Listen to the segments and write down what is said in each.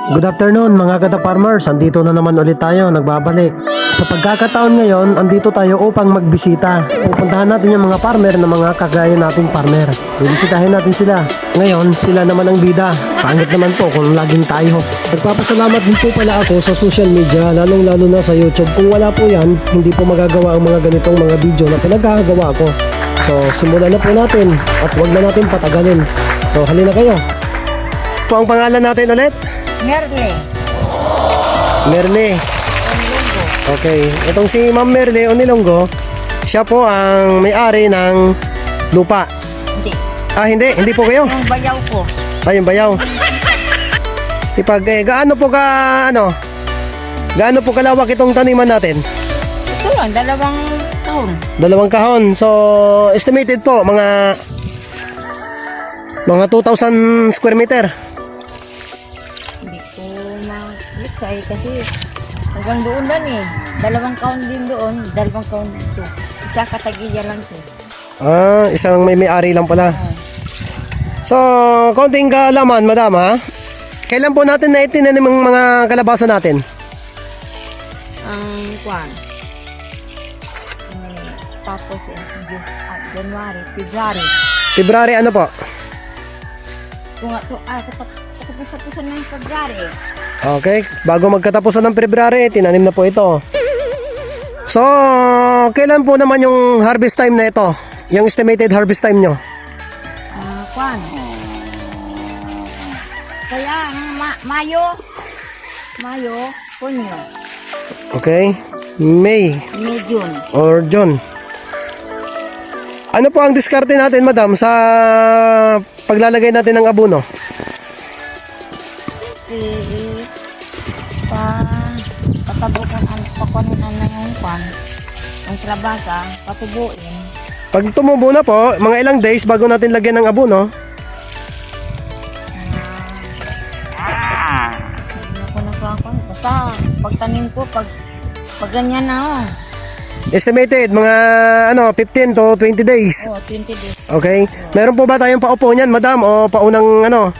Good afternoon mga kata-farmers, andito na naman ulit tayo, nagbabalik. Sa pagkakataon ngayon, andito tayo upang magbisita. Pupuntahan natin yung mga farmer na mga kagaya nating farmer. Bibisitahin natin sila. Ngayon, sila naman ang bida. Pangit naman po kung laging tayo. Nagpapasalamat din po pala ako sa social media, lalong-lalo na sa YouTube. Kung wala po yan, hindi po magagawa ang mga ganitong mga video na pinagagawa ko. So, simulan na po natin at huwag na natin patagalin. So, halina kayo. Po ang pangalan natin ulit? Merle. Merle. Onilongo. Okay. Itong si Ma'am Merle Onilongo, siya po ang may-ari ng lupa. Hindi. Hindi po kayo. Yung bayaw ko. Yung bayaw. Gaano po kalawak itong taniman natin? Ito lang, 2 taon. 2 kahon. So, estimated po, mga 2,000 square meter. Hindi ko ma-likay kasi hanggang doon lang eh. 2 taon din doon, 2 taon dito. Isa katagilya lang to. Isang may-ari lang pala. So, konting kaalaman, madam ha? Kailan po natin na itinanim ang mga kalabasa natin? Ang kwan. Tapos January, February. February ano po? Katapusan ng February. Okay, bago magkatapusan ng February, tinanim na po ito. So, kailan po naman yung harvest time na ito? Yung estimated harvest time nyo? Kwan. Kaya, Mayo, Punyo, Okay, May June. or June. Ano po ang diskarte natin, madam, sa paglalagay natin ng abono? Patabukan ang pakuanan na yung pan, ang trabasa, patubuin. Pag tumubo na po, mga ilang days bago natin lagyan ng abono? Hindi ako nagkakon. Basta pagtanim ko, pag ganyan na Estimated, mga 15 to 20 days. 20 days. Okay? Meron po ba tayong paupo niyan, madam? O paunang Ang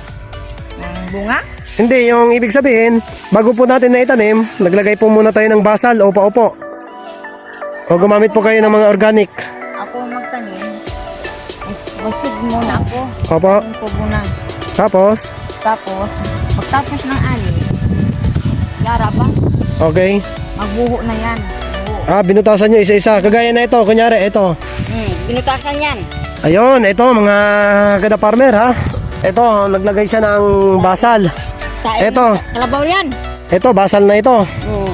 bunga? Hindi, yung ibig sabihin, bago po natin na itanim, naglagay po muna tayo ng basal o paupo. O gumamit po kayo ng mga organic. Ako magtanim. Basid muna ako. Opo. Tanim ko muna. Tapos, Pagtapos ng ani, yara ba? okay. Magbuho na yan. Binutasan nyo isa-isa. Kagaya na ito, kunyari, ito. Binutasan yan. Ayun, ito mga kada-farmer ha. Ito, naglagay siya ng basal. Ito. Kalabaw yan. Ito, basal na ito. Oo.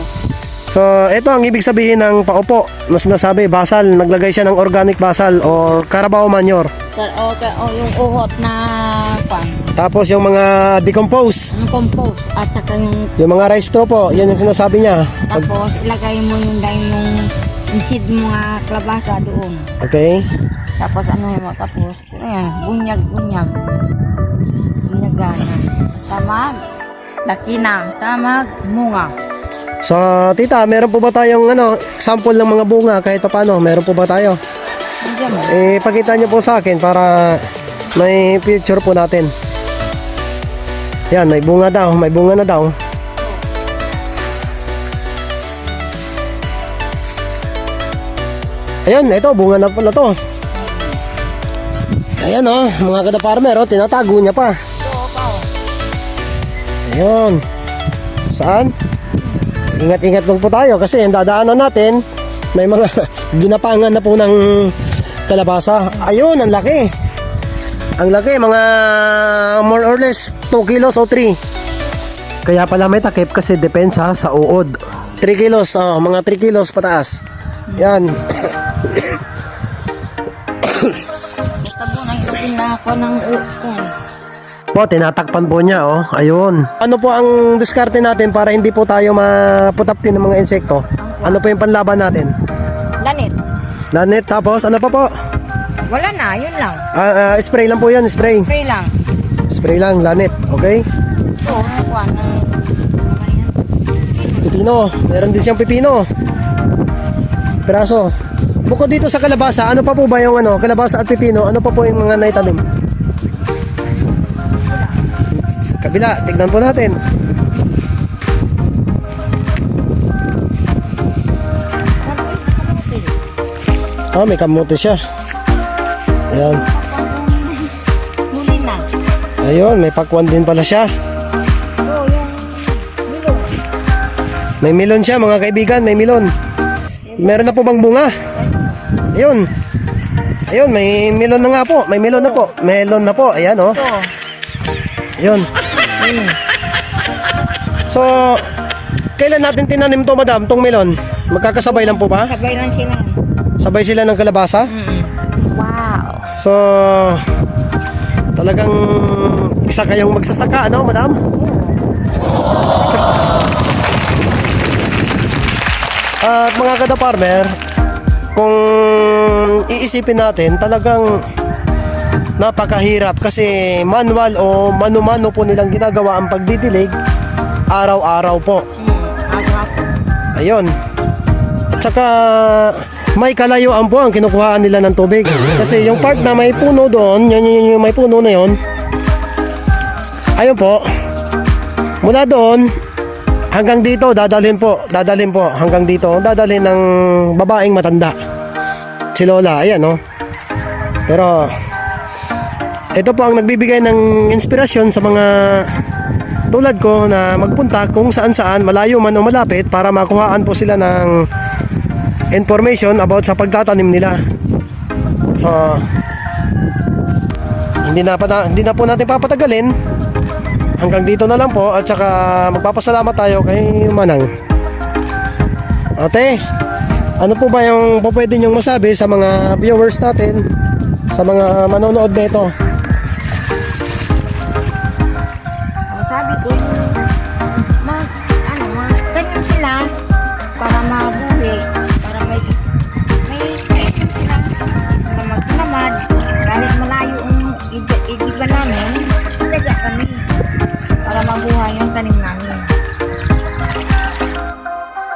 So, ito ang ibig sabihin ng paupo na sinasabi, basal. Naglagay siya ng organic basal or Carabao manure. Yung uhot na pan. Tapos yung mga decompose, Yung compost. At saka yung mga rice straw po, yan yung sinasabi niya. tapos ilagay mo yung seed mga klabasa doon. Okay? Tapos tapos ayan, bunyag. Bunyagan. Tamag. Laki na. Tamag. Munga. So, tita, meron po ba tayong sample ng mga bunga kahit paano? Meron po ba tayo? Nandiyan mo. Pakita niyo po sa akin para may picture po natin. Yan, may bunga na daw. Ayun, ito, bunga na pala to. Ayan mga kada-farmer, tinatago niya pa. Ayun. Saan? Ingat-ingat lang po tayo kasi yung dadaanan natin, may mga ginapangan na po ng kalabasa. Ayun, ang laki. Ang laki, mga more or less 2 kilos o 3. Kaya pala may takip kasi depensa sa uod. 3 kilos, mga 3 kilos pataas. Yan. Tabo na yung ako ng Po, tinatakpan po niya, ayun. Ano po ang diskarte natin para hindi po tayo maputapin ng mga insekto? Ano po yung panlaban natin? lanit. Lanet, tapos ano pa po? Wala na, yun lang. Spray lang po yan, spray. Spray lang. Spray lang, lanet, okay? Oo, nakuha na. Pipino, meron din siyang pipino. Piraso. Bukod dito sa kalabasa, ano pa po ba yung kalabasa at pipino? Ano pa po yung mga naitanim? Kabila, tignan po natin. Ah, may kamote siya. Ayan. Huli na. Ayun, may pakwan din pala siya. Oo, yung bilog. May melon siya mga kaibigan, may melon. Meron na po bang bunga? Ayun. Ayun, may melon na nga po. May melon na po. Melon na po. Ayan oh. Ito. Ayun. So, kailan natin tinanim to, madam, tong melon? Magkakasabay lang po ba? Sabay lang sila. Sabay sila ng kalabasa? Wow. So, talagang isa kayong magsasaka, ano, madam? At mga kada-farmer, kung iisipin natin, talagang napakahirap kasi manual o mano-mano po nilang ginagawa ang pagdidilig araw-araw po. Agap. Ayun. At saka may kalayuan po ang kinukuhaan nila ng tubig. Kasi yung part na may puno doon, yung may puno na yun. Ayun po. Mula doon hanggang dito dadalhin po hanggang dito. Dadalhin ng babaeng matanda. Si Lola, ayan no. Pero ito po ang nagbibigay ng inspirasyon sa mga tulad ko na magpunta kung saan-saan, malayo man o malapit, para makuhaan po sila ng information about sa pagtatanim nila. So, hindi na po natin papatagalin. Hanggang dito na lang po at saka magpapasalamat tayo kay Manang. Ate, ano po ba yung pwede niyong masabi sa mga viewers natin, sa mga manonood nito? Sabi ko, ganyan sila para mabuhi, para may kainin sila, para magtinamad, kahit malayo ang idiba namin, talaga kami, para mabuhay yung tanim namin.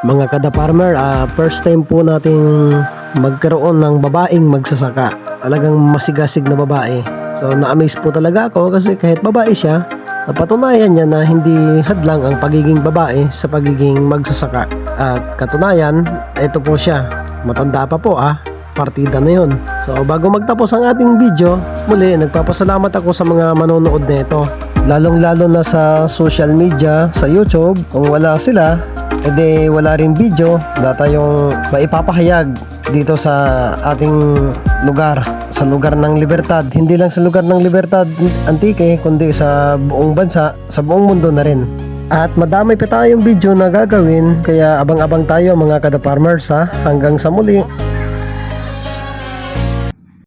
Mga kada-farmer, first time po nating magkaroon ng babaeng magsasaka. Talagang masigasig na babae. So na-amaze po talaga ako kasi kahit babae siya, napatunayan niya na hindi hadlang ang pagiging babae sa pagiging magsasaka. At katunayan, ito po siya. Matanda pa po partida na yun. So bago magtapos ang ating video, muli nagpapasalamat ako sa mga manonood nito. Lalong-lalo na sa social media, sa YouTube. Kung wala sila, edi wala rin video, wala tayong maipapahayag dito sa ating lugar, sa lugar ng Libertad. Hindi lang sa lugar ng Libertad Antique, kundi sa buong bansa, sa buong mundo na rin. At madami pa tayong video na gagawin, kaya abang-abang tayo mga kada-farmers Hanggang sa muli.